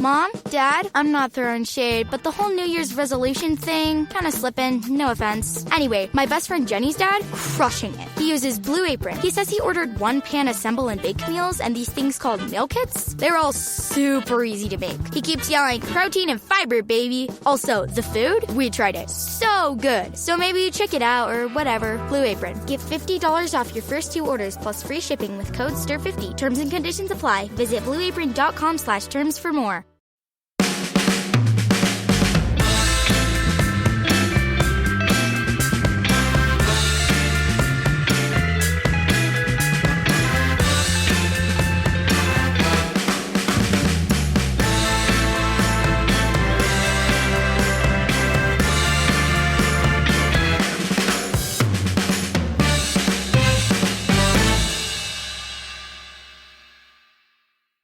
Mom, Dad, I'm not throwing shade, but the whole New Year's resolution thing, kind of slipping, no offense. Anyway, my best friend Jenny's dad, crushing it. He uses Blue Apron. He says he ordered one-pan assemble and bake meals and these things called meal kits. They're all super easy to make. He keeps yelling, protein and fiber, baby. Also, the food, we tried it. So good. So maybe you check it out or whatever. Blue Apron. Get $50 off your first 2 orders plus free shipping with code STIR50. Terms and conditions apply. Visit blueapron.com/terms for more.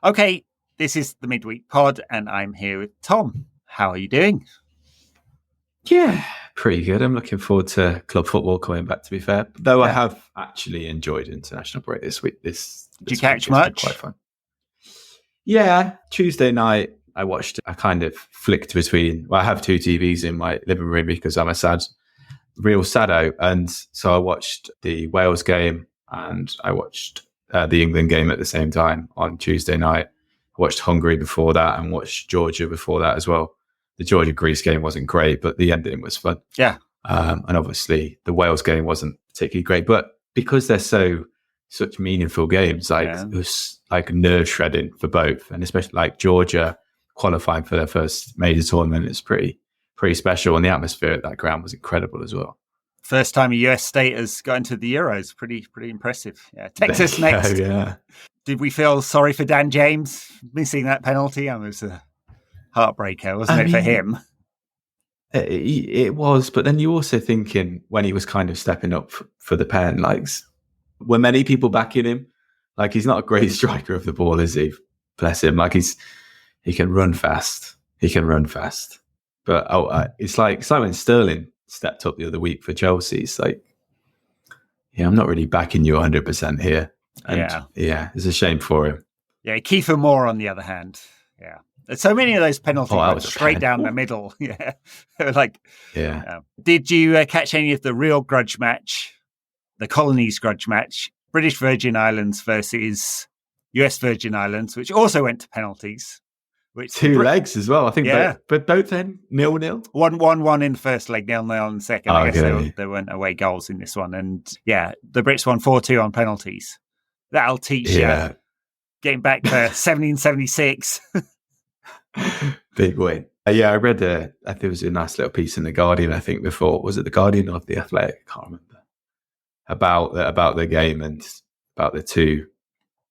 Okay, this is the Midweek Pod, and I'm here with Tom. How are you doing? Yeah, pretty good. I'm looking forward to club football coming back, to be fair. Though I have actually enjoyed international break this week. Did you catch much? Quite fun. Yeah, Tuesday night, I kind of flicked between, I have 2 TVs in my living room because I'm a real saddo. And so I watched the Wales game and I watched the England game at the same time on Tuesday night. I watched Hungary before that and watched Georgia before that as well. The Georgia-Greece game wasn't great, but the ending was fun. Yeah. And obviously the Wales game wasn't particularly great, but because they're such meaningful games, it was like nerve shredding for both. And especially like Georgia qualifying for their first major tournament is pretty special. And the atmosphere at that ground was incredible as well. First time a US state has got into the Euros. Pretty impressive. Yeah. Texas next. Yeah. Did we feel sorry for Dan James missing that penalty? It was a heartbreaker, wasn't it, for him? It was, but then you also thinking when he was kind of stepping up for the pen, like, were many people backing him? Like, he's not a great striker of the ball, is he? Bless him. Like, he can run fast. But it's like when Sterling stepped up the other week for Chelsea. It's like, I'm not really backing you 100% here. And it's a shame for him. Yeah, Kiefer Moore on the other hand. Yeah. There's so many of those penalties went straight down the middle. Yeah. Did you catch any of the real grudge match, the Colonies grudge match, British Virgin Islands versus US Virgin Islands, which also went to penalties? Two legs as well, I think. But both then 0-0. 1-1 in the first leg, 0-0 in the second. I guess there weren't away goals in this one. And the Brits won 4-2 on penalties. That'll teach you. Getting back to 1776. Big win. I read I think it was a nice little piece in The Guardian, I think, before. Was it The Guardian or The Athletic? I can't remember. About the game and about the 2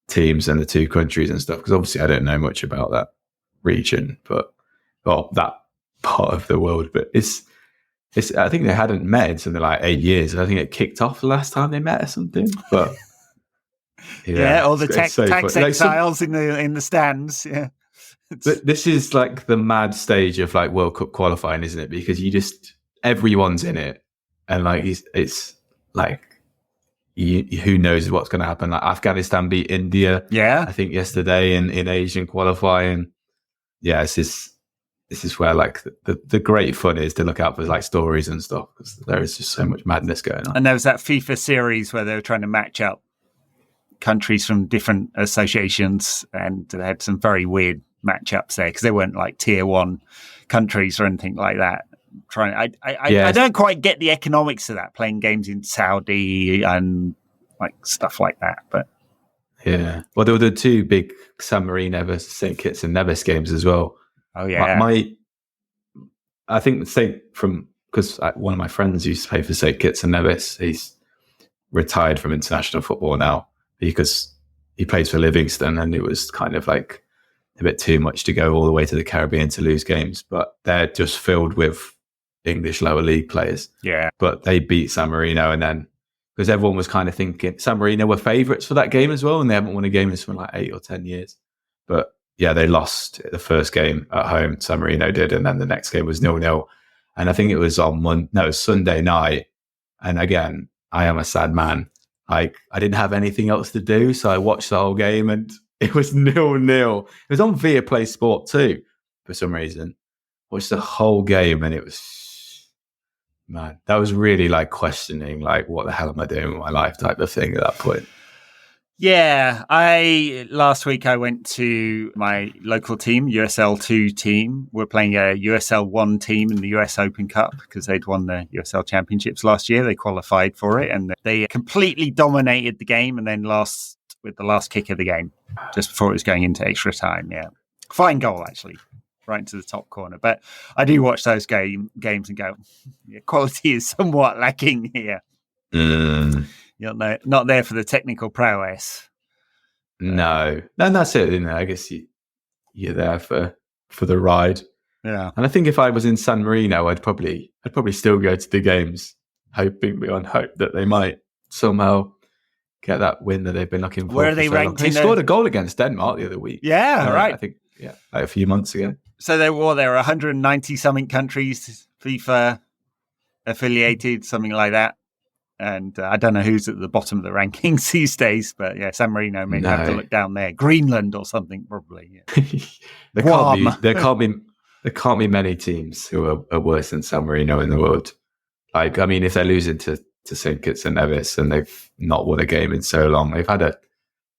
teams and the 2 countries and stuff. Because obviously I don't know much about that region, that part of the world. But it's I think they hadn't met in something like 8 years. I think it kicked off the last time they met or something. But all the tax exiles in the stands. Yeah. But this is like the mad stage of like World Cup qualifying, isn't it? Because everyone's in it, and like it's like who knows what's going to happen. Like Afghanistan beat India, I think yesterday in Asian qualifying. Yeah, this is where like the great fun is to look out for like stories and stuff, because there is just so much madness going on. And there was that FIFA series where they were trying to match up countries from different associations, and they had some very weird matchups there because they weren't like tier 1 countries or anything like that. I don't quite get the economics of that, playing games in Saudi and like stuff like that, but well, there were the 2 big San Marino versus St. Kitts and Nevis games as well. Oh yeah. I think because one of my friends used to play for St. Kitts and Nevis. He's retired from international football now because he plays for Livingston, and it was kind of like a bit too much to go all the way to the Caribbean to lose games. But they're just filled with English lower league players. Yeah. But they beat San Marino, and then because everyone was kind of thinking San Marino were favourites for that game as well, and they haven't won a game in something like 8 or 10 years. But they lost the first game at home. San Marino did, and then the next game was 0-0. And I think it was Sunday night. And again, I am a sad man. Like, I didn't have anything else to do, so I watched the whole game, and it was 0-0. It was on Viaplay Sport too. for some reason. Watched the whole game, and it was, man, that was really like questioning, like, what the hell am I doing with my life type of thing at that point. Yeah, last week I went to my local team, USL2 team. We're playing a USL1 team in the US Open Cup because they'd won the USL Championships last year. They qualified for it, and they completely dominated the game and then lost with the last kick of the game just before it was going into extra time. Yeah, fine goal, actually, right into the top corner. But I do watch those games and go, yeah, quality is somewhat lacking here. You're not there for the technical prowess. No, that's it. I guess you're there for the ride. Yeah, and I think if I was in San Marino, I'd probably still go to the games, hoping beyond hope that they might somehow get that win that they've been looking for. Where are they ranked? They scored a goal against Denmark the other week. Yeah, right. I think like a few months ago. So there were 190 something countries FIFA affiliated, something like that. And I don't know who's at the bottom of the rankings these days, but yeah, San Marino may have to look down there. Greenland or something, probably. Yeah. there can't be many teams who are worse than San Marino in the world. Like, I mean, if they're losing to St. Kitts and Nevis and they've not won a game in so long, they've had a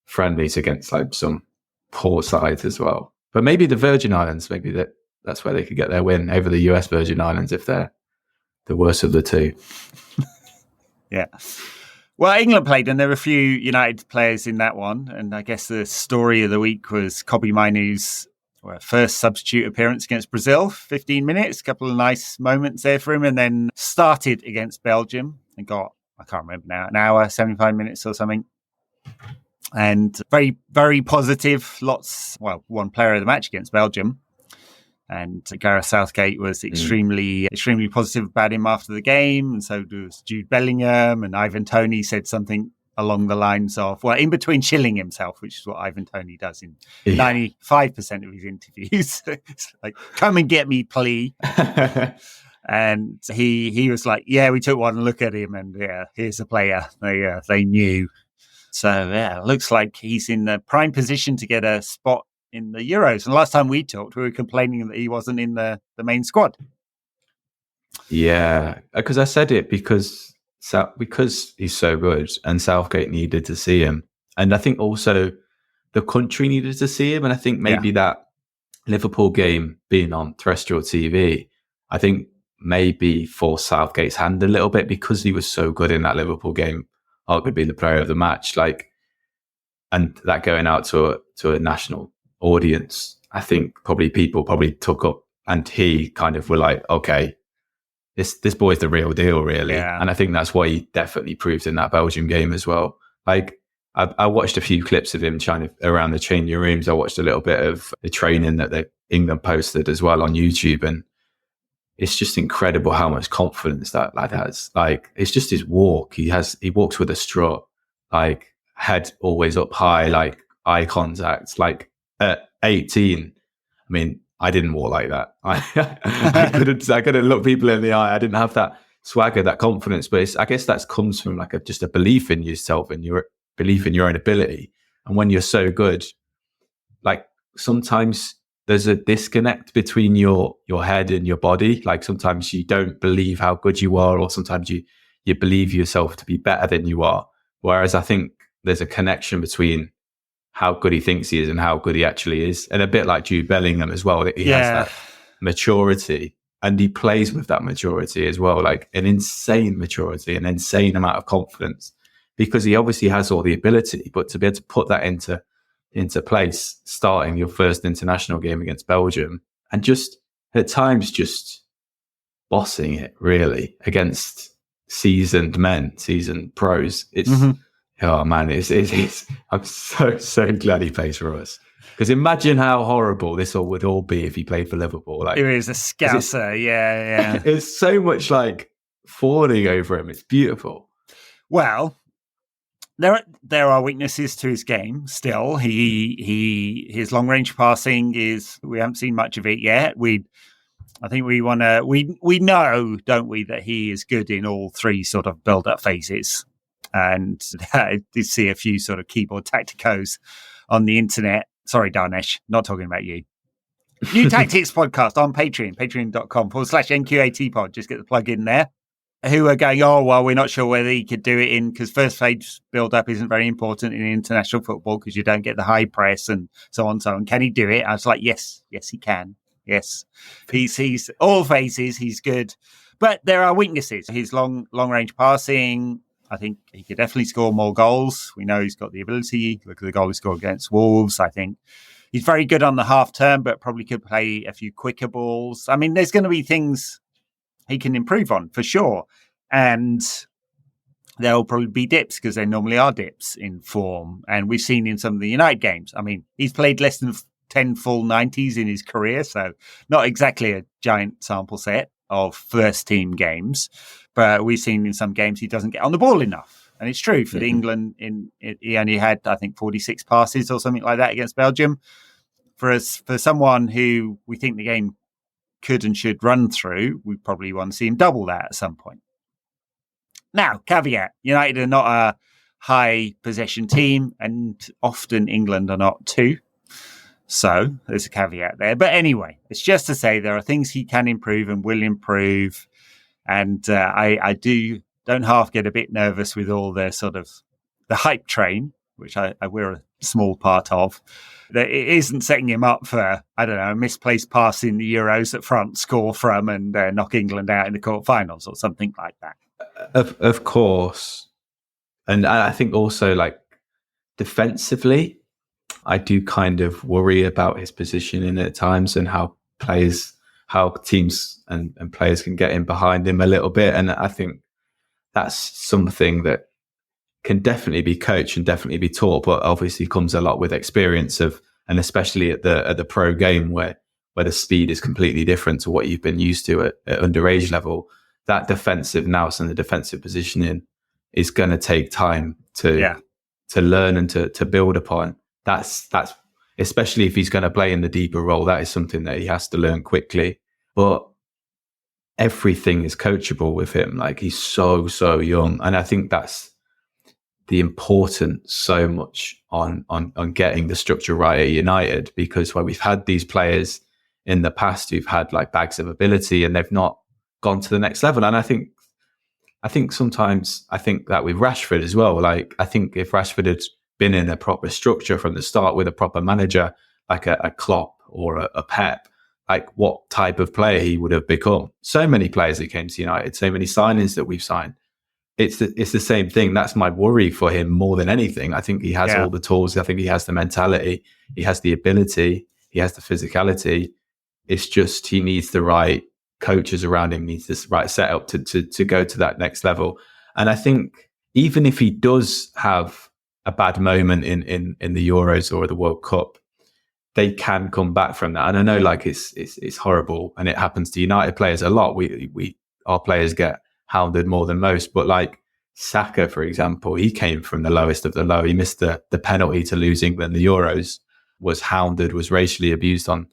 friendlies against like some poor sides as well. But maybe the Virgin Islands, that's where they could get their win over the US Virgin Islands if they're the worst of the two. Yeah. Well, England played, and there were a few United players in that one. And I guess the story of the week was Kobbie Mainoo's first substitute appearance against Brazil, 15 minutes, a couple of nice moments there for him, and then started against Belgium and got, I can't remember now, an hour, 75 minutes or something. And very, very positive. One player of the match against Belgium. And Gareth Southgate was extremely positive about him after the game. And so was Jude Bellingham, and Ivan Toney said something along the lines of, in between shilling himself, which is what Ivan Toney does in 95% of his interviews. It's like, come and get me, please. And he was like, yeah, we took one look at him, and yeah, here's a player they knew. So yeah, it looks like he's in the prime position to get a spot in the Euros. And last time we talked, we were complaining that he wasn't in the main squad. Yeah, because I said it because he's so good, and Southgate needed to see him, and I think also the country needed to see him. And I think maybe that Liverpool game being on terrestrial TV, I think maybe forced Southgate's hand a little bit because he was so good in that Liverpool game, arguably the player of the match. And that going out to a national audience, I think people took up, and he kind of were like, okay, this boy's the real deal, really. Yeah. And I think that's what he definitely proved in that Belgium game as well. Like, I watched a few clips of him around the changing rooms. I watched a little bit of the training that England posted as well on YouTube, and it's just incredible how much confidence that lad has. Like, it's just his walk. He walks with a strut, like head always up high, like eye contact. Like at 18, I mean, I didn't walk like that. I couldn't look people in the eye. I didn't have that swagger, that confidence. But I guess that comes from like just a belief in yourself and your belief in your own ability. And when you're so good, like sometimes there's a disconnect between your head and your body. Like sometimes you don't believe how good you are, or sometimes you believe yourself to be better than you are. Whereas I think there's a connection between how good he thinks he is and how good he actually is. And a bit like Jude Bellingham as well, that he has that maturity, and he plays with that maturity as well, like an insane maturity, an insane amount of confidence, because he obviously has all the ability, but to be able to put that into place, starting your first international game against Belgium, and just at times just bossing it really against seasoned pros. It's oh man, it's I'm so glad he plays for us, because imagine how horrible this would all be if he played for Liverpool. Like, he was a scouser. Yeah. It's so much like fawning over him. It's beautiful. Well, there are weaknesses to his game still. His long range passing we haven't seen much of it yet. We know, don't we, that he is good in all three sort of build up phases. And I did see a few sort of keyboard tacticos on the internet. Sorry, Darnesh, not talking about you. New Tactics podcast on patreon.com/NQAT pod. Just get the plug in there. Who are going, oh, well, we're not sure whether he could do it in, because first phase build-up isn't very important in international football because you don't get the high press and so on. So on. Can he do it? I was like, yes, he can. Yes. He's all phases. He's good. But there are weaknesses. His long-range passing, I think he could definitely score more goals. We know he's got the ability. Look at the goal he scored against Wolves. I think he's very good on the half turn, but probably could play a few quicker balls. I mean, there's going to be things he can improve on for sure. And there'll probably be dips because there normally are dips in form. And we've seen in some of the United games. I mean, he's played less than 10 full 90s in his career. So not exactly a giant sample set of first team games, but we've seen in some games he doesn't get on the ball enough. And it's true for England. He only had, I think, 46 passes or something like that against Belgium. For someone who we think the game could and should run through, we probably want to see him double that at some point. Now, caveat, United are not a high possession team, and often England are not too. So there's a caveat there. But anyway, it's just to say there are things he can improve and will improve. And I don't half get a bit nervous with all the sort of the hype train, which we're a small part of. That it isn't setting him up for, I don't know, a misplaced pass in the Euros that France score from and knock England out in the quarterfinals or something like that. Of course. And I think also, like, defensively, I do kind of worry about his positioning at times and how teams and players can get in behind him a little bit. And I think that's something that can definitely be coached and definitely be taught, but obviously comes a lot with experience and especially at the pro game where the speed is completely different to what you've been used to at underage level. That defensive nous and the defensive positioning is going to take time to learn and to build upon. That's especially if he's going to play in the deeper role. That is something that he has to learn quickly. But everything is coachable with him. Like, he's so young, and I think that's the importance so much on getting the structure right at United, because we've had these players in the past who've had like bags of ability and they've not gone to the next level. And I think sometimes I think that with Rashford as well. Like, I think if Rashford had been in a proper structure from the start with a proper manager, like a Klopp or a Pep, like what type of player he would have become. So many players that came to United, so many signings that we've signed. It's the same thing. That's my worry for him more than anything. I think he has all the tools. I think he has the mentality. He has the ability. He has the physicality. It's just he needs the right coaches around him, needs this right setup to go to that next level. And I think even if he does have a bad moment in the Euros or the World Cup, they can come back from that. And I know, like, it's horrible and it happens to United players a lot. Our players get hounded more than most, but like Saka, for example, he came from the lowest of the low. He missed the penalty to lose England the Euros, was hounded, was racially abused on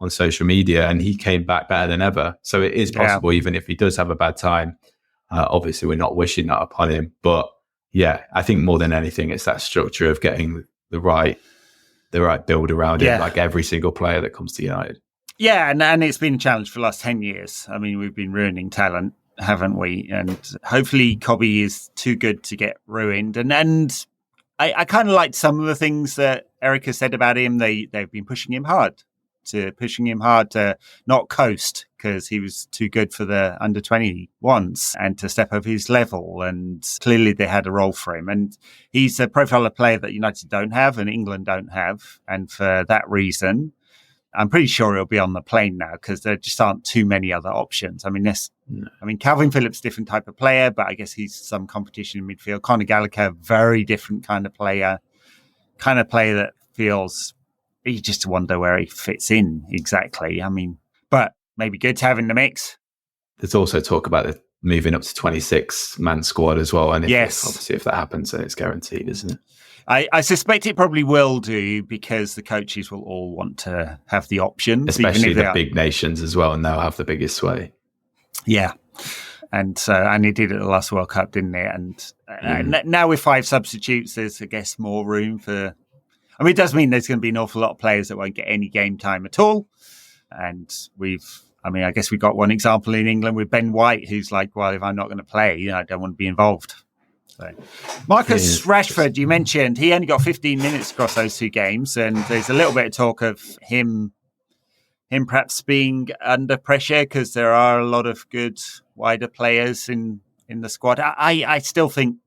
social media, and he came back better than ever. So it is possible, even if he does have a bad time. Obviously, we're not wishing that upon him, but yeah, I think more than anything, it's that structure of getting the right build around it, like every single player that comes to United. Yeah, and it's been a challenge for the last 10 years. I mean, we've been ruining talent, haven't we? And hopefully Kobbie is too good to get ruined. And I kind of liked some of the things that Erica said about him. They've been pushing him hard to not coast because he was too good for the under 21s and to step over his level. And clearly they had a role for him. And he's a profile of player that United don't have and England don't have. And for that reason, I'm pretty sure he'll be on the plane now because there just aren't too many other options. I mean, Calvin Phillips, different type of player, but I guess he's some competition in midfield. Conor Gallagher, very different kind of player that feels, you just wonder where he fits in exactly. I mean, but maybe good to have in the mix. There's also talk about moving up to 26-man squad as well. And obviously if that happens, then it's guaranteed, isn't it? I suspect it probably will do because the coaches will all want to have the options. Especially the big nations as well, and they'll have the biggest sway. Yeah. And he did it at the last World Cup, didn't he? And now with 5 substitutes, there's, I guess, more room for... I mean, it does mean there's going to be an awful lot of players that won't get any game time at all. And I guess we've got one example in England with Ben White, who's like, well, if I'm not going to play, I don't want to be involved. So, Marcus Rashford, you mentioned, he only got 15 minutes across those 2 games, and there's a little bit of talk of him perhaps being under pressure because there are a lot of good wider players in the squad. I still think,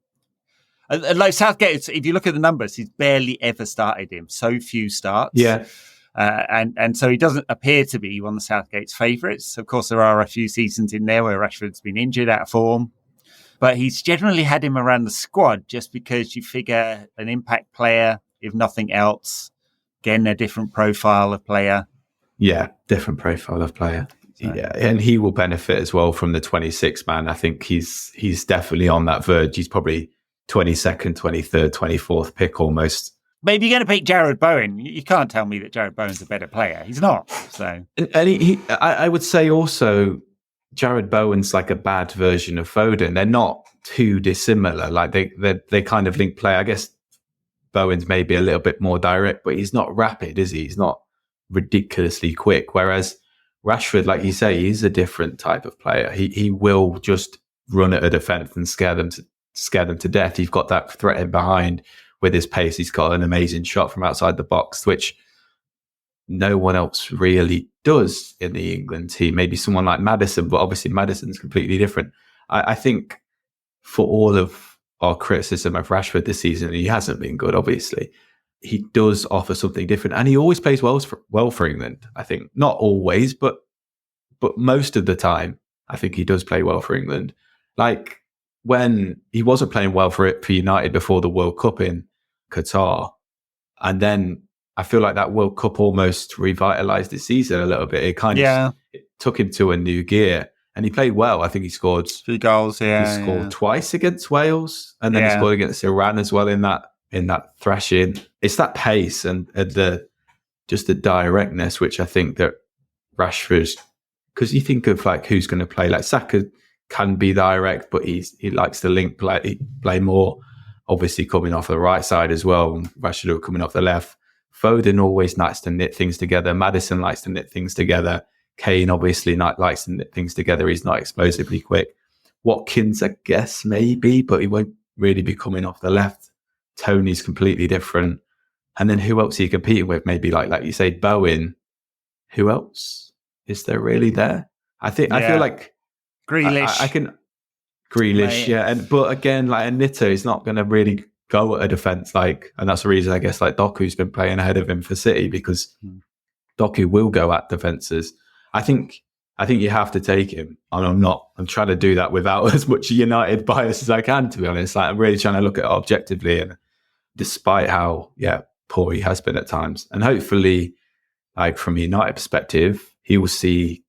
like Southgate, if you look at the numbers, he's barely ever started him. So few starts. Yeah. And so he doesn't appear to be one of Southgate's favourites. Of course, there are a few seasons in there where Rashford's been injured, out of form. But he's generally had him around the squad just because you figure an impact player, if nothing else, again, a different profile of player. Yeah, different profile of player. So. Yeah, and he will benefit as well from the 26 man. I think he's definitely on that verge. He's probably 22nd, 23rd, 24th pick almost. But if you're going to pick Jared Bowen, you can't tell me that Jared Bowen's a better player. He's not. So, and I would say also, Jared Bowen's like a bad version of Foden. They're not too dissimilar. Like they kind of link play. I guess Bowen's maybe a little bit more direct, but he's not rapid, is he? He's not ridiculously quick. Whereas Rashford, like you say, he's a different type of player. He will just run at a defence and scare them to death. He's got that threat in behind with his pace. He's got an amazing shot from outside the box, which no one else really does in the England team. Maybe someone like Maddison, but obviously Maddison's completely different. I think for all of our criticism of Rashford this season, he hasn't been good, obviously. He does offer something different, and he always plays well for England. I think not always, but most of the time, I think he does play well for England. Like when he wasn't playing well for United before the World Cup in Qatar, and then I feel like that World Cup almost revitalized his season a little bit. It kind of it took him to a new gear, and he played well. I think he scored 3 goals. He scored twice against Wales, and then he scored against Iran as well in that thrashing. It's that pace and the directness, which I think that Rashford, because you think of like who's going to play, like Saka can be direct, but he likes to link play more. Obviously coming off the right side as well, and Rashford coming off the left. Foden always likes to knit things together. Maddison likes to knit things together. Kane obviously likes to knit things together. He's not explosively quick. Watkins, I guess, maybe, but he won't really be coming off the left. Tony's completely different. And then who else are you competing with? Maybe like you say, Bowen. Who else is there really there? I feel like Grealish. I can Grealish, but again, like a Nito is not going to really go at a defence, and that's the reason I guess like Doku's been playing ahead of him for City, because Doku will go at defences. I think you have to take him, and I'm trying to do that without as much United bias as I can, to be honest. Like I'm really trying to look at it objectively, and despite how poor he has been at times, and hopefully, like from a United perspective, he will see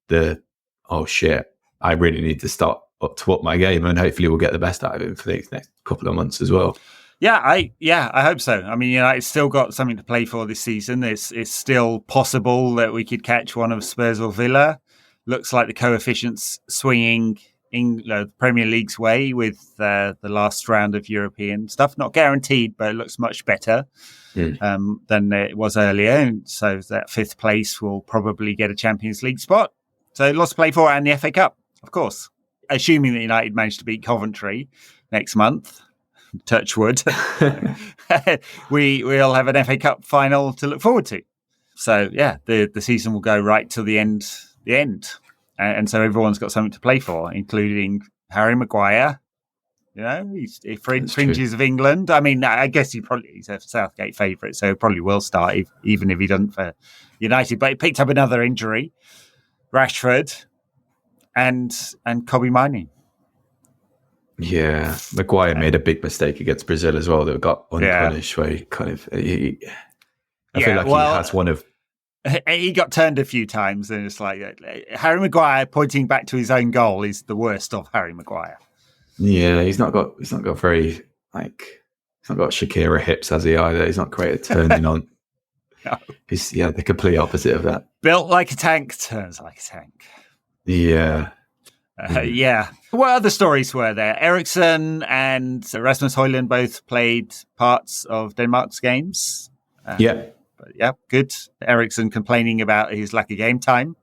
I really need to start up my game, and hopefully we'll get the best out of him for the next couple of months as well. I hope so. I mean, United's still got something to play for this season. It's still possible that we could catch one of Spurs or Villa. Looks like the coefficient's swinging in the Premier League's way with the last round of European stuff. Not guaranteed, but it looks much better than it was earlier. And so that 5th place will probably get a Champions League spot. So lots to play for, and the FA Cup, of course. Assuming that United managed to beat Coventry next month, touch wood, we'll have an FA Cup final to look forward to. So the season will go right till the end, and so everyone's got something to play for, including Harry Maguire. He's fringes of England. I mean, I guess he's a Southgate favourite, so he probably will start even if he doesn't for United. But he picked up another injury, Rashford, and Kobbie Mainoo. Yeah, Maguire made a big mistake against Brazil as well that got unpunished, where he kind of... I feel like he has one of... He got turned a few times, and it's like Harry Maguire pointing back to his own goal is the worst of Harry Maguire. Yeah, he's not got very, he's not got Shakira hips, has he, either? He's not great at turning on. No. He's the complete opposite of that. Built like a tank, turns like a tank. Yeah. What other stories were there? Eriksen and Rasmus Højlund both played parts of Denmark's games. Good. Eriksen complaining about his lack of game time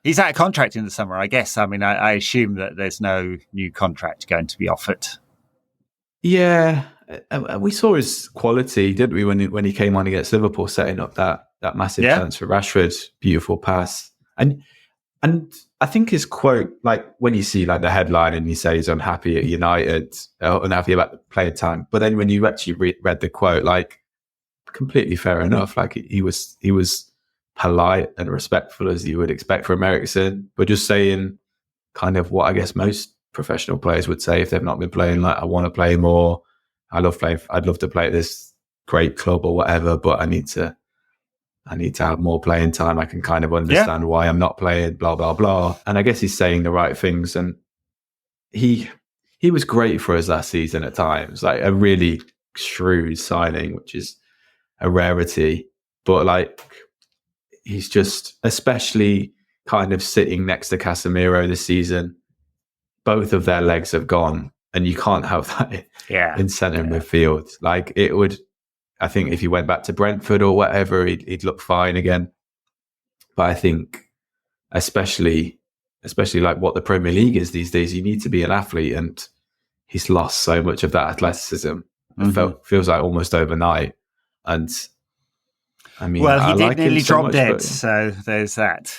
He's out of contract in the summer, I guess. I mean, I assume that there's no new contract going to be offered. Yeah, we saw his quality, didn't we, when he came on against Liverpool, setting up that massive chance for Rashford, beautiful pass, and I think his quote, like when you see like the headline and you say he's unhappy at United, unhappy about the playing time, but then when you actually read the quote, like completely fair enough. Like he was polite and respectful as you would expect from Eriksen, but just saying kind of what I guess most professional players would say if they've not been playing. Like, I want to play more. I'd love to play at this great club or whatever, but I need to have more playing time. I can kind of understand why I'm not playing, blah, blah, blah. And I guess he's saying the right things. And he was great for us last season at times, like a really shrewd signing, which is a rarity. But like, he's just, especially kind of sitting next to Casemiro this season, both of their legs have gone, and you can't have that in centre midfield. Like, it would, I think if he went back to Brentford or whatever, he'd look fine again. But I think, especially like what the Premier League is these days, you need to be an athlete, and he's lost so much of that athleticism. It feels like almost overnight. And I mean, well, he did like nearly so drop much, dead, so there's that.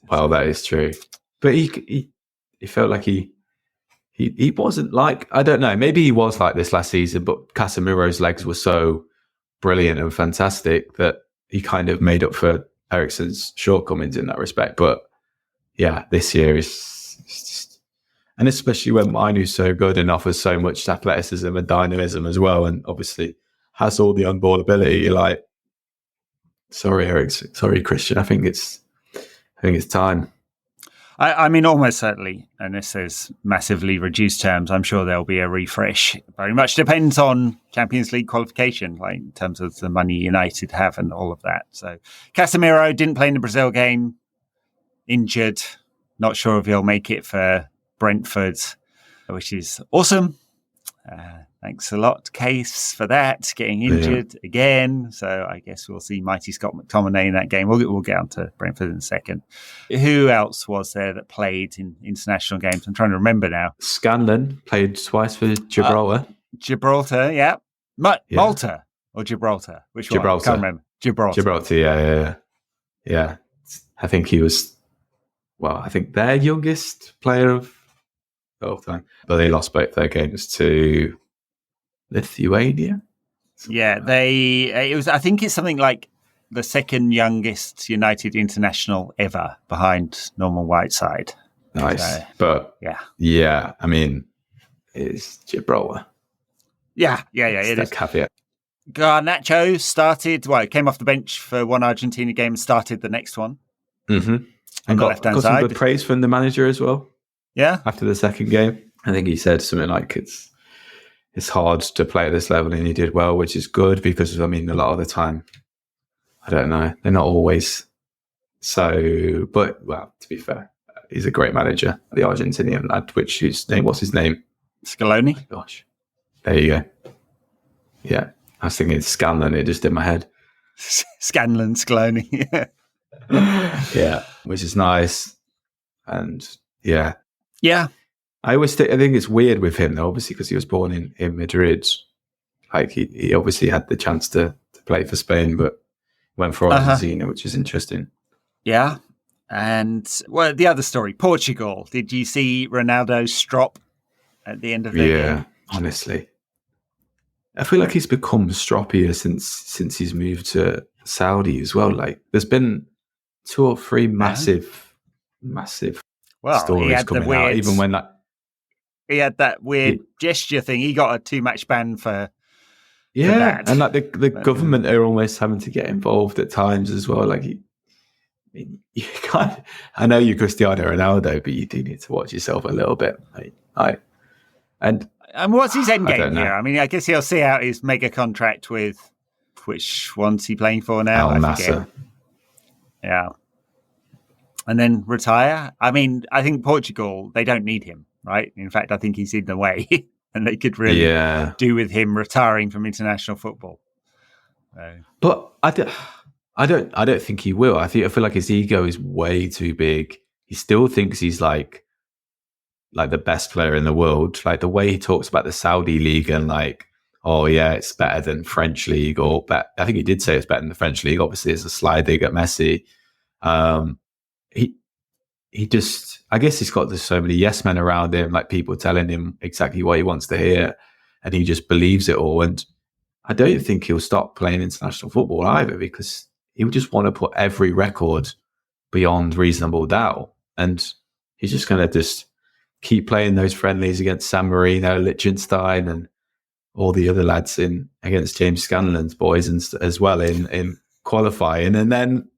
Well, that is true. But he felt like he wasn't like, I don't know, maybe he was like this last season, but Casemiro's legs were so brilliant and fantastic that he kind of made up for Eriksen's shortcomings in that respect. But yeah, this year is just, and especially when Mainoo's so good and offers so much athleticism and dynamism as well, and obviously has all the on-ball ability, you're like, sorry, Eriksen, sorry, Christian, I think it's time. I mean, almost certainly, unless there's massively reduced terms, I'm sure there'll be a refresh. Very much depends on Champions League qualification, like in terms of the money United have and all of that. So Casemiro didn't play in the Brazil game, injured. Not sure if he'll make it for Brentford, which is awesome. Thanks a lot, Case, for that, getting injured again. So I guess we'll see mighty Scott McTominay in that game. We'll get on to Brentford in a second. Who else was there that played in international games? I'm trying to remember now. Scanlon played twice for Gibraltar. Gibraltar, yeah. Malta or Gibraltar? Which one? I can't remember. Gibraltar, yeah. I think he was, I think their youngest player of all time. But they lost both their games to Lithuania. Yeah, I think it's something like the second youngest United international ever, behind Norman Whiteside. Nice. So, but yeah, I mean, it's Gibraltar. Yeah, it is. Caveat. Garnacho started, came off the bench for one Argentina game and started the next one. Mm-hmm. And got some good praise from the manager as well. Yeah. After the second game, I think he said something like it's hard to play at this level, and he did well, which is good because, I mean, a lot of the time, I don't know, they're not always so, but, to be fair, he's a great manager, the Argentinian lad, what's his name? Scaloni. Oh, gosh. There you go. Yeah. I was thinking Scanlon, it just in my head. Scanlon, Scaloni. Yeah, which is nice. And yeah. I think it's weird with him, though, obviously, because he was born in Madrid. Like, he obviously had the chance to play for Spain, but went for Argentina, which is interesting. Yeah. And, the other story, Portugal. Did you see Ronaldo strop at the end of their game? Honestly. I feel like he's become stroppier since he's moved to Saudi as well. Like, there's been 2 or 3 massive stories coming out, even when that... He had that weird gesture thing. He got a 2-match ban for that. And like the government are almost having to get involved at times as well. Like you can't. I know you're Cristiano Ronaldo, but you do need to watch yourself a little bit. And what's his end game here? I mean, I guess he'll see out his mega contract with which one's he playing for now? Al Nassr. Yeah, and then retire. I mean, I think Portugal, they don't need him. Right. In fact, I think he's in the way, and they could really do with him retiring from international football. But I don't think he will. I feel like his ego is way too big he still thinks he's like the best player in the world. Like the way he talks about the Saudi league and like, oh yeah, it's better than French league, or I think he did say it's better than the French league. Obviously, it's a slide dig at Messi. He just, I guess he's got so many yes men around him, like people telling him exactly what he wants to hear, and he just believes it all. And I don't think he'll stop playing international football either, because he would just want to put every record beyond reasonable doubt. And he's just going to just keep playing those friendlies against San Marino, Liechtenstein, and all the other lads against James Scanlon's boys as well in qualifying. And then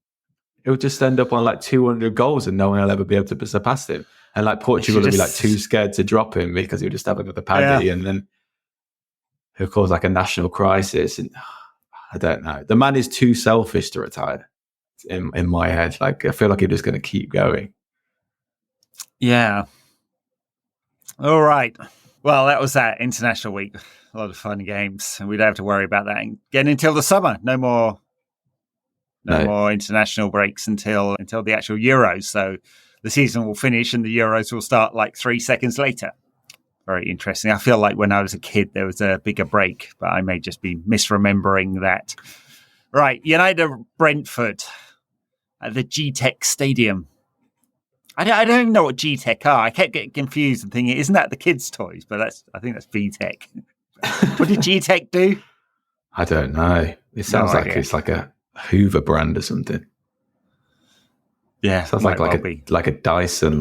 it'll just end up on like 200 goals and no one will ever be able to surpass him. And like Portugal will be like too scared to drop him because he'll just have another paddy, and then he'll cause like a national crisis. And I don't know. The man is too selfish to retire in my head. Like, I feel like he's just going to keep going. Yeah. All right. Well, that was that international week. A lot of fun games, and we don't have to worry about that again until the summer. No more international breaks until the actual Euros. So the season will finish and the Euros will start like 3 seconds later. Very interesting. I feel like when I was a kid, there was a bigger break, but I may just be misremembering that. Right. United Brentford at the G-Tech Stadium. I don't even know what G-Tech are. I kept getting confused and thinking, isn't that the kids' toys? But I think that's V-Tech. What did G-Tech do? I don't know. It sounds like it's like a Hoover brand or something. Yeah. Sounds like a Dyson,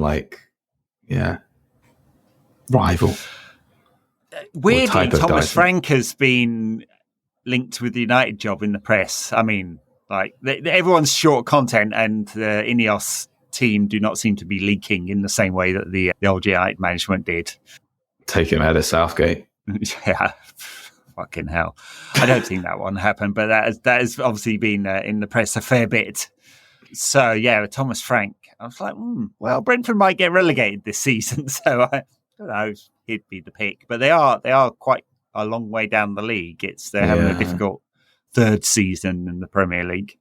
rival. Weirdly, Thomas Frank has been linked with the United job in the press. I mean, like everyone's short content, and the Ineos team do not seem to be leaking in the same way that the old United management did. Take him out of Southgate. Yeah, fucking hell. I don't think that one happened, but that has obviously been in the press a fair bit. So, yeah, Thomas Frank, I was like, well, Brentford might get relegated this season, so I don't know if he'd be the pick. But they are quite a long way down the league. They're having a difficult third season in the Premier League.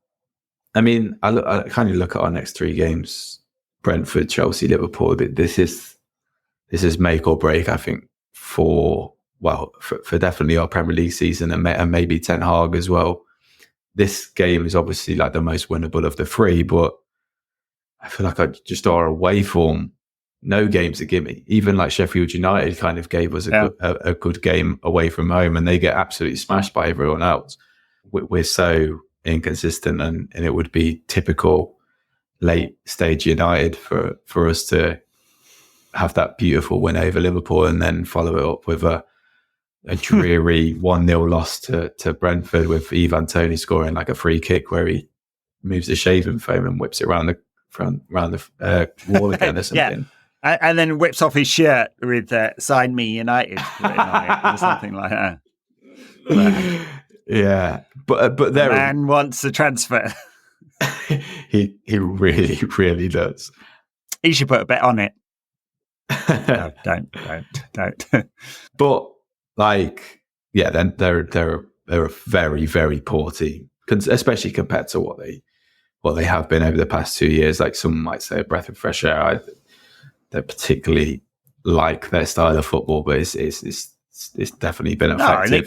I mean, I kind of look at our next 3 games: Brentford, Chelsea, Liverpool. This is make or break, I think, for definitely our Premier League season, and maybe Ten Hag as well. This game is obviously like the most winnable of the 3, but I feel like just our away form, no game's a gimme. Even like Sheffield United kind of gave us a good game away from home, and they get absolutely smashed by everyone else. We're so inconsistent, and it would be typical late stage United for us to have that beautiful win over Liverpool and then follow it up with a dreary 1-0 loss to Brentford, with Ivan Toney scoring like a free kick where he moves the shaving foam and whips it around the wall again or something. Yeah. And then whips off his shirt with "Sign Me United" written on it, or something like that. Yeah, but there, man wants a transfer. he really, really does. He should put a bet on it. No, don't. But then they're a very, very poor team, especially compared to what they have been over the past 2 years. Like some might say, a breath of fresh air. They particularly like their style of football, but it's definitely been effective. No,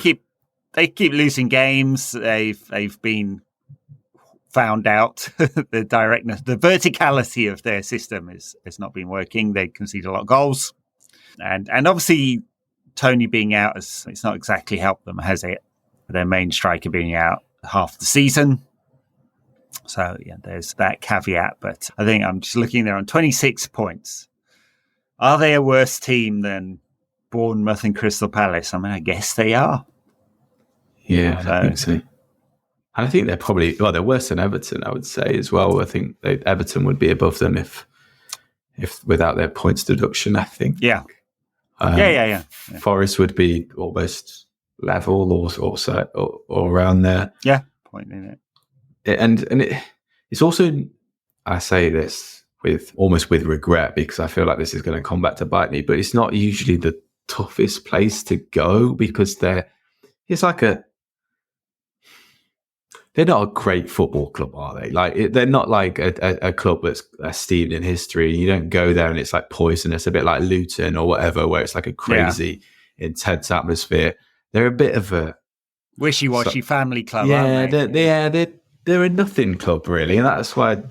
they keep losing games. They've been found out. The directness, the verticality of their system has not been working. They concede a lot of goals, and obviously Tony being out it's not exactly helped them, has it? Their main striker being out half the season. So yeah, there's that caveat. But I think I'm just looking there on 26 points. Are they a worse team than Bournemouth and Crystal Palace? I mean, I guess they are. Yeah, I think so. And I think they're probably, they're worse than Everton, I would say, as well. I think Everton would be above them if without their points deduction, I think. Yeah. Yeah. Forest would be almost level or around there. Yeah, point in it. And it's also, I say this with regret, because I feel like this is going to come back to bite me, but it's not usually the toughest place to go, because it's like they're not a great football club, are they? Like they're not like a club that's steeped in history. You don't go there and it's like poisonous, a bit like Luton or whatever, where it's like a crazy, intense atmosphere. They're a bit of a wishy-washy family club, aren't they? They're a nothing club, really, and that's why I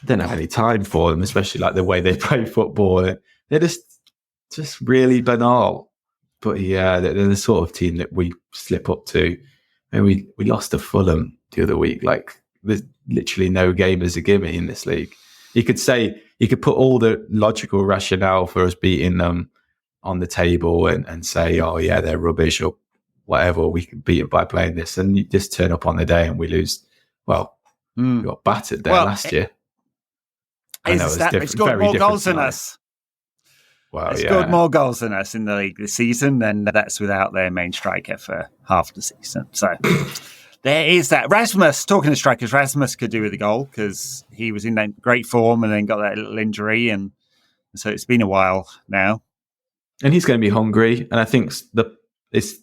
don't have any time for them, especially like the way they play football. They're just really banal. But yeah, they're the sort of team that we slip up to. And we lost to Fulham the other week. Like, there's literally no game as a gimme in this league. You could put all the logical rationale for us beating them on the table and say, oh yeah, they're rubbish or whatever. We can beat them by playing this, and you just turn up on the day and we lose. Well, we got battered there last year. It's got more goals than us. Well, it's scored more goals than us in the league this season, and that's without their main striker for half the season. So there is that. Rasmus, talking to strikers, Rasmus could do with a goal because he was in that great form and then got that little injury, and so it's been a while now. And he's going to be hungry, and I think it's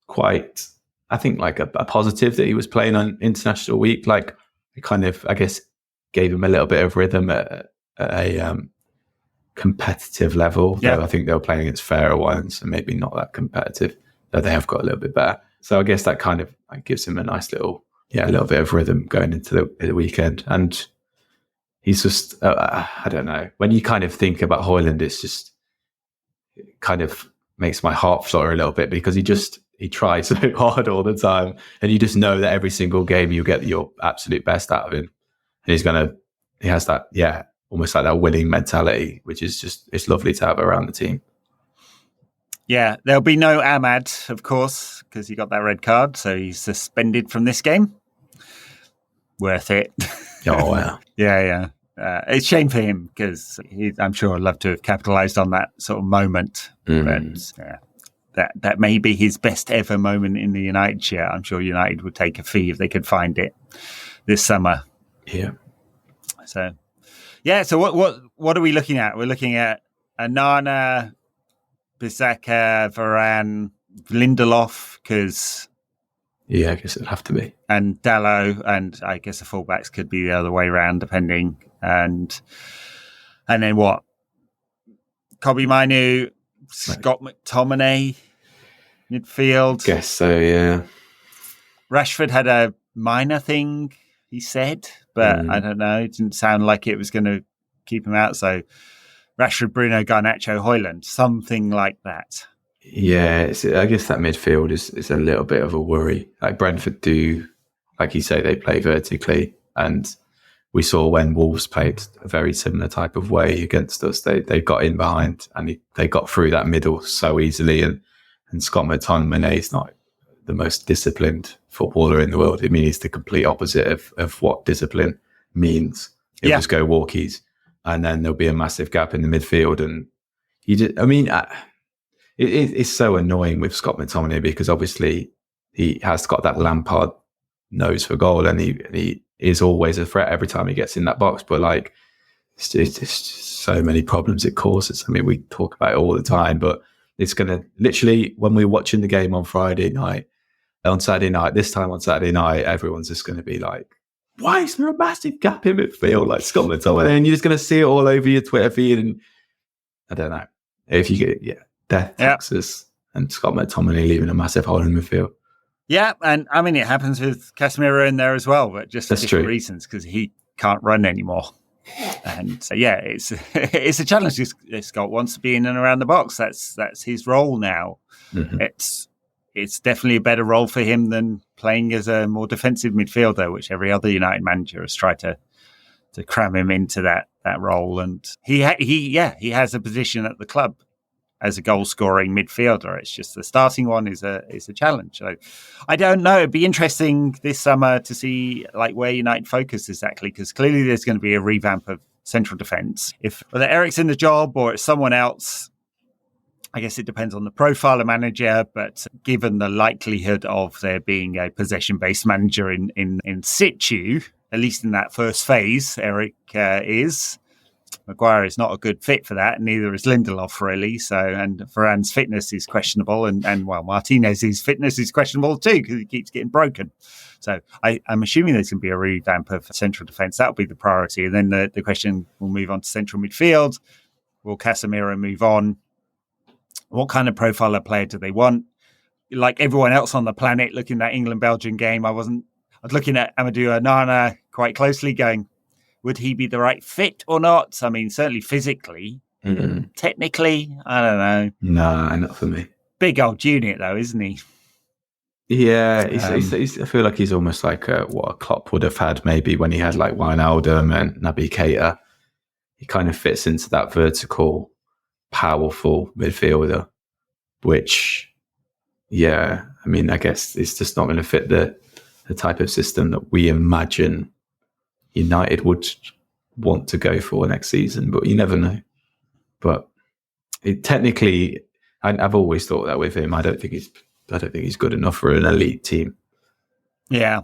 quite, I think, like a positive that he was playing on International Week. Like, it kind of, I guess, gave him a little bit of rhythm at a competitive level. Yeah. Though I think they were playing against fairer ones and maybe not that competitive, though they have got a little bit better. So I guess that kind of gives him a nice little bit of rhythm going into the weekend. And he's just, I don't know, when you kind of think about Højlund, it kind of makes my heart flutter a little bit because he tries so hard all the time, and you just know that every single game you get your absolute best out of him. And he has that, almost like that winning mentality, which is just, it's lovely to have around the team. Yeah, there'll be no Ahmad, of course, because he got that red card, so he's suspended from this game. Worth it. Oh, wow. Yeah. It's a shame for him because I'm sure I'd love to have capitalised on that sort of moment. But that may be his best ever moment in the United shirt. I'm sure United would take a fee if they could find it this summer. Yeah. So what are we looking at? We're looking at Onana, Bissaka, Varane, Lindelof, because... Yeah, I guess it'd have to be. And Dalot, and I guess the fullbacks could be the other way around, depending. And then what? Kobbie Mainoo, Scott McTominay, midfield. Guess so, yeah. Rashford had a minor thing, he said, but I don't know. It didn't sound like it was going to keep him out. So Rashford, Bruno, Garnacho, Højlund, something like that. Yeah, I guess that midfield is a little bit of a worry. Like Brentford do, like you say, they play vertically, and we saw when Wolves played a very similar type of way against us. They got in behind and they got through that middle so easily. And Scott McTominay is not the most disciplined footballer in the world. I mean, he's the complete opposite of what discipline means. He'll just go walkies, and then there'll be a massive gap in the midfield. And it's so annoying with Scott McTominay because obviously he has got that Lampard nose for goal, and he is always a threat every time he gets in that box. But like, it's just so many problems it causes. I mean, we talk about it all the time, but it's going to literally, when we're watching the game on Saturday night, everyone's just going to be like, why is there a massive gap in midfield? Like Scott McTominay, and you're just going to see it all over your Twitter feed. And I don't know if you get, death taxes and Scott McTominay leaving a massive hole in midfield. Yeah, and I mean, it happens with Casemiro in there as well, but just for different reasons, because he can't run anymore. And so, it's a challenge. Scott wants to be in and around the box. That's his role now. Mm-hmm. It's definitely a better role for him than playing as a more defensive midfielder, which every other United manager has tried to cram him into that role. And he has a position at the club as a goal-scoring midfielder. It's just the starting one is a challenge. So I don't know. It'd be interesting this summer to see like where United focus exactly, because clearly there's going to be a revamp of central defence. If whether Erik's in the job or it's someone else, I guess it depends on the profile of manager. But given the likelihood of there being a possession-based manager in situ, at least in that first phase, Erik is. Maguire is not a good fit for that, and neither is Lindelof really. So, and Varane's fitness is questionable, and Martinez's fitness is questionable too because he keeps getting broken. So, I'm assuming there's going to be a revamp of central defence. That will be the priority, and then the question will move on to central midfield. Will Casemiro move on? What kind of profile of player do they want? Like everyone else on the planet, looking at that England-Belgium game, I was looking at Amadou Onana quite closely, going, would he be the right fit or not? I mean, certainly physically. Technically, I don't know. Nah, not for me. Big old unit, though, isn't he? Yeah, he's, I feel like he's almost like what a Klopp would have had maybe when he had like Wijnaldum and Naby Keita. He kind of fits into that vertical, powerful midfielder, which, yeah, I mean, I guess it's just not going to fit the type of system that we imagine United would want to go for next season, but you never know. But technically, I've always thought that with him. I don't think he's good enough for an elite team. Yeah,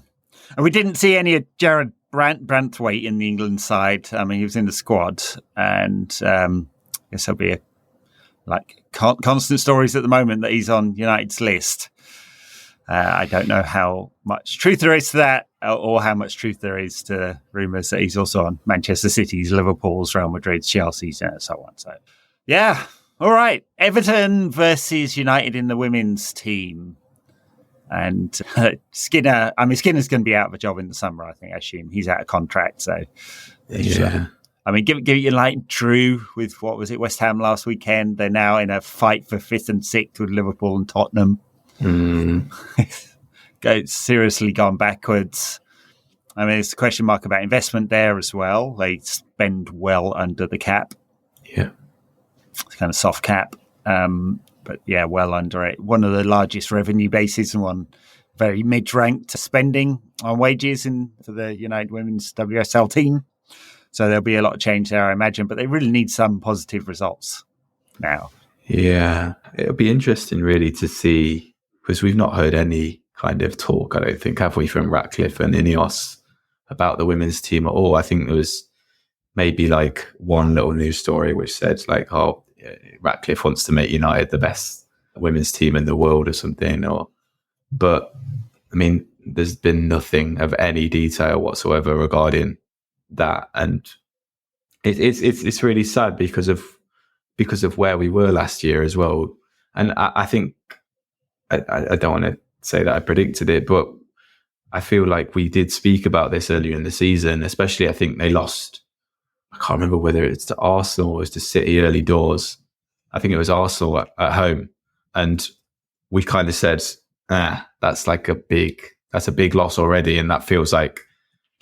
and we didn't see any of Jared Branthwaite in the England side. I mean, he was in the squad, and I guess there'll be constant stories at the moment that he's on United's list. I don't know how much truth there is to that, or how much truth there is to rumours that he's also on Manchester City's, Liverpool's, Real Madrid's, Chelsea's, and so on. So, yeah. All right. Everton versus United in the women's team. And Skinner's going to be out of a job in the summer, I think. I assume he's out of contract. So, yeah. I mean, give it like Drew with, what was it, West Ham last weekend. They're now in a fight for 5th and 6th with Liverpool and Tottenham. It's seriously gone backwards. I mean, there's a question mark about investment there as well. They spend well under the cap. Yeah. It's kind of soft cap. But yeah, well under it. One of the largest revenue bases and one very mid-ranked spending on wages for the United Women's WSL team. So there'll be a lot of change there, I imagine. But they really need some positive results now. Yeah. It'll be interesting really to see, because we've not heard any kind of talk, I don't think, have we, from Ratcliffe and Ineos about the women's team at all. I think there was maybe like one little news story which said like, oh, Ratcliffe wants to make United the best women's team in the world or something. But I mean, there's been nothing of any detail whatsoever regarding that, and it's really sad because of where we were last year as well. And I think I don't want to say that I predicted it, but I feel like we did speak about this earlier in the season, especially I think they lost, I can't remember whether it's to Arsenal or it was to City early doors. I think it was Arsenal at home. And we kind of said, that's a big loss already. And that feels like,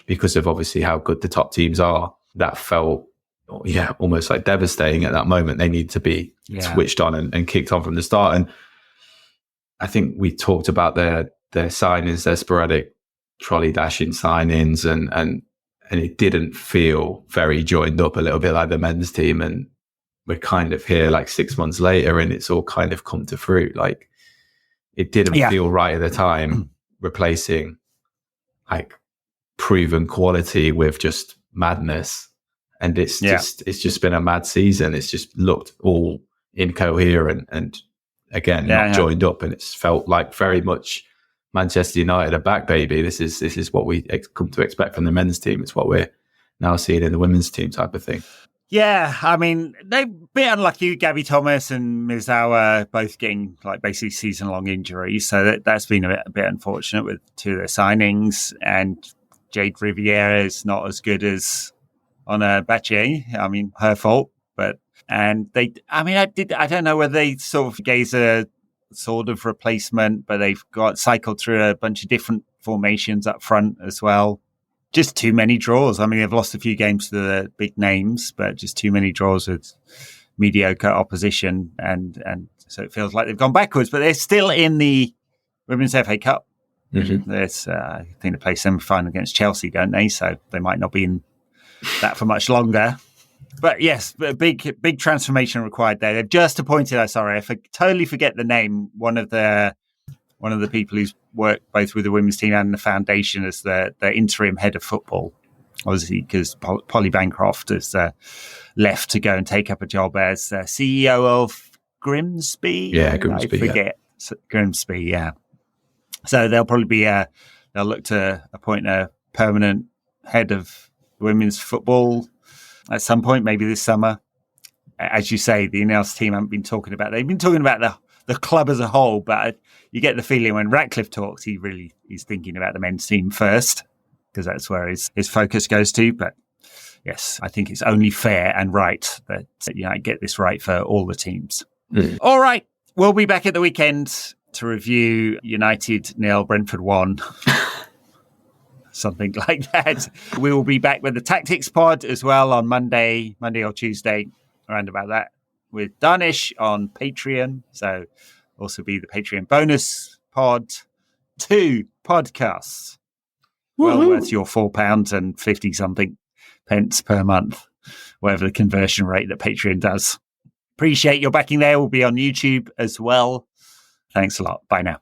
because of obviously how good the top teams are, that felt, almost like devastating at that moment. They need to be switched on and kicked on from the start. And I think we talked about their signings, their sporadic trolley dashing signings, and it didn't feel very joined up, a little bit like the men's team. And we're kind of here like 6 months later and it's all kind of come to fruit. Like it didn't feel right at the time, replacing like proven quality with just madness. And it's just been a mad season. It's just looked all incoherent and again, not joined up. And it's felt like very much Manchester United are back, baby. This is what we come to expect from the men's team. It's what we're now seeing in the women's team, type of thing. Yeah, I mean, they're a bit unlucky. Gabby Thomas and Mizawa both getting like basically season-long injuries. So that's been a bit unfortunate with two of their signings. And Jade Riviere is not as good as Ona Bache. I mean, her fault. I don't know whether they sort of gave a sort of replacement, but they've got cycled through a bunch of different formations up front as well. Just too many draws. I mean, they've lost a few games to the big names, but just too many draws with mediocre opposition. And so it feels like they've gone backwards, but they're still in the Women's FA Cup. Mm-hmm. I think they play semi-final against Chelsea, don't they? So they might not be in that for much longer. But yes, a big transformation required there. They've just appointed, I totally forget the name, one of the people who's worked both with the women's team and the foundation as the interim head of football. obviously because Polly Bancroft has left to go and take up a job as CEO of Grimsby. Yeah, Grimsby. I forget. Grimsby, yeah. So they'll probably be, they'll look to appoint a permanent head of women's football at some point, maybe this summer. As you say, the in-house team haven't been talking about, they've been talking about the club as a whole, but you get the feeling when Ratcliffe talks, he's thinking about the men's team first, because that's where his focus goes to. But yes, I think it's only fair and right that United get this right for all the teams. Mm. All right. We'll be back at the weekend to review United 0, Brentford 1. Something like that. We will be back with the Tactics pod as well on Monday or Tuesday, around about that, with Danish on Patreon. So also be the Patreon bonus pod. 2 podcasts. Well worth your £4 and 50 something pence per month, whatever the conversion rate that Patreon does. Appreciate your backing there. We'll be on YouTube as well. Thanks a lot. Bye now.